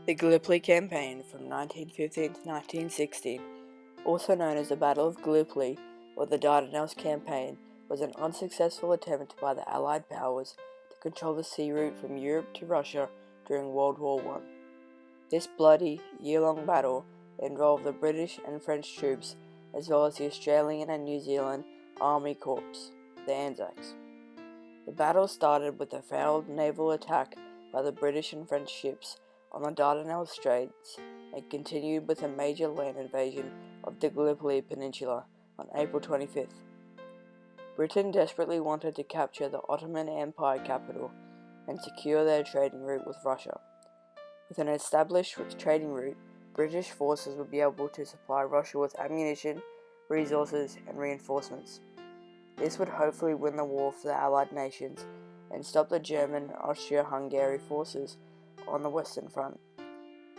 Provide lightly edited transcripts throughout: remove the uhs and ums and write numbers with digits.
The Gallipoli Campaign from 1915 to 1916, also known as the Battle of Gallipoli or the Dardanelles Campaign, was an unsuccessful attempt by the Allied powers to control the sea route from Europe to Russia during World War I. This bloody, year-long battle involved the British and French troops as well as the Australian and New Zealand Army Corps, the Anzacs. The battle started with a failed naval attack by the British and French ships on the Dardanelles Straits and continued with a major land invasion of the Galipoli Peninsula on April 25th. Britain desperately wanted to capture the Ottoman Empire capital and secure their trading route with Russia. With an established trading route, British forces would be able to supply Russia with ammunition, resources, and reinforcements. This would hopefully win the war for the Allied nations and stop the German Austria-Hungary forces on the Western Front.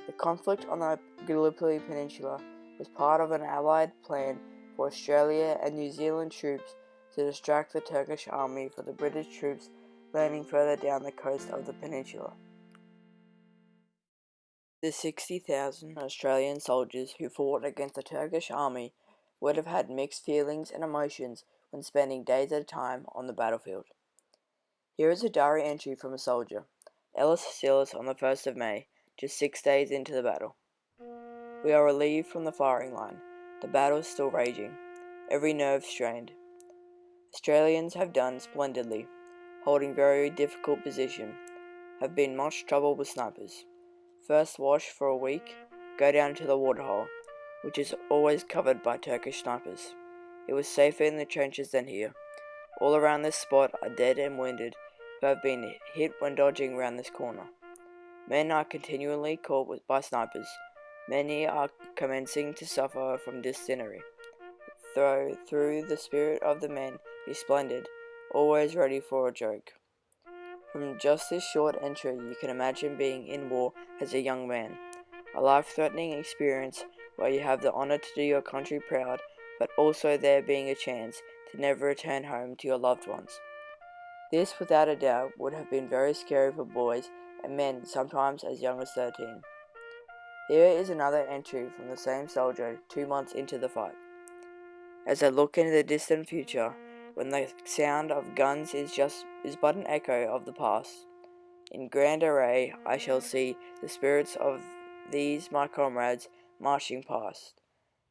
The conflict on the Galipoli Peninsula was part of an Allied plan for Australia and New Zealand troops to distract the Turkish army from the British troops landing further down the coast of the peninsula. The 60,000 Australian soldiers who fought against the Turkish army would have had mixed feelings and emotions when spending days at a time on the battlefield. Here is a diary entry from a soldier, Ellis Silas, on the 1st of May, just 6 days into the battle. We are relieved from the firing line. The battle is still raging, every nerve strained. Australians have done splendidly, holding very difficult position, have been much trouble with snipers. First wash for a week, go down to the waterhole, which is always covered by Turkish snipers. It was safer in the trenches than here. All around this spot are dead and wounded who have been hit when dodging around this corner. Men are continually caught by snipers. Many are commencing to suffer from dysentery. Though through the spirit of the men is splendid, always ready for a joke. From just this short entry, you can imagine being in war as a young man, a life-threatening experience where you have the honor to do your country proud, but also there being a chance to never return home to your loved ones. This, without a doubt, would have been very scary for boys and men sometimes as young as 13. Here is another entry from the same soldier 2 months into the fight. As I look into the distant future, when the sound of guns is but an echo of the past, in grand array I shall see the spirits of these my comrades marching past,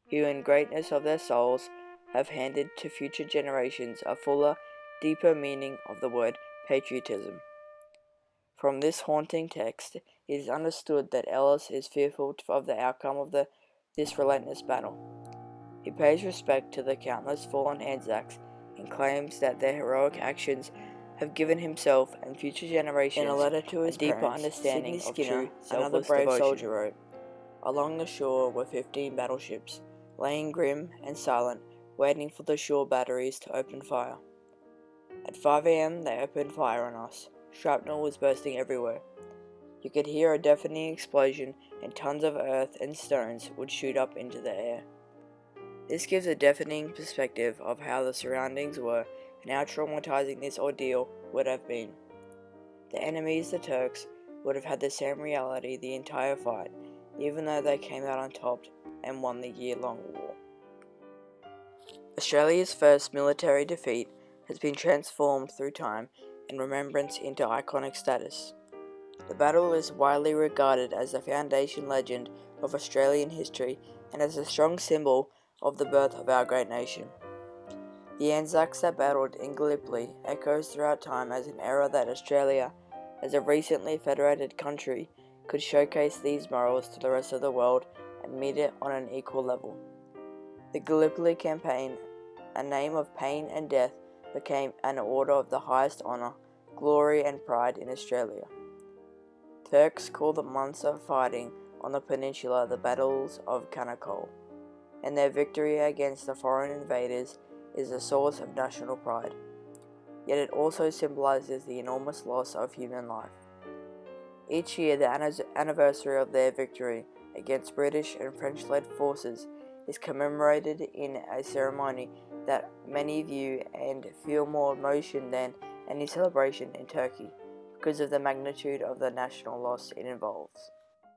who in greatness of their souls have handed to future generations a fuller, deeper meaning of the word patriotism. From this haunting text, it is understood that Ellis is fearful of the outcome of this relentless battle. He pays respect to the countless fallen Anzacs and claims that their heroic actions have given himself and future generations in a letter to his deeper parents, understanding Sydney Skinner, of true another brave devotion. Soldier wrote, "Along the shore were 15 battleships, laying grim and silent, waiting for the shore batteries to open fire. At 5 a.m. they opened fire on us. Shrapnel was bursting everywhere. You could hear a deafening explosion and tons of earth and stones would shoot up into the air. This gives a deafening perspective of how the surroundings were and how traumatizing this ordeal would have been. The enemies, the Turks, would have had the same reality the entire fight, even though they came out on top and won the year-long war." Australia's first military defeat has been transformed through time and remembrance into iconic status. The battle is widely regarded as the foundation legend of Australian history and as a strong symbol of the birth of our great nation. The Anzacs that battled in Gallipoli echoes throughout time as an era that Australia, as a recently federated country, could showcase these morals to the rest of the world and meet it on an equal level. The Galipoli Campaign, a name of pain and death, became an order of the highest honour, glory and pride in Australia. Turks call the months of fighting on the peninsula the battles of Galipoli, and their victory against the foreign invaders is a source of national pride. Yet it also symbolizes the enormous loss of human life. Each year, the anniversary of their victory against British and French-led forces is commemorated in a ceremony that many view and feel more emotion than any celebration in Turkey because of the magnitude of the national loss it involves.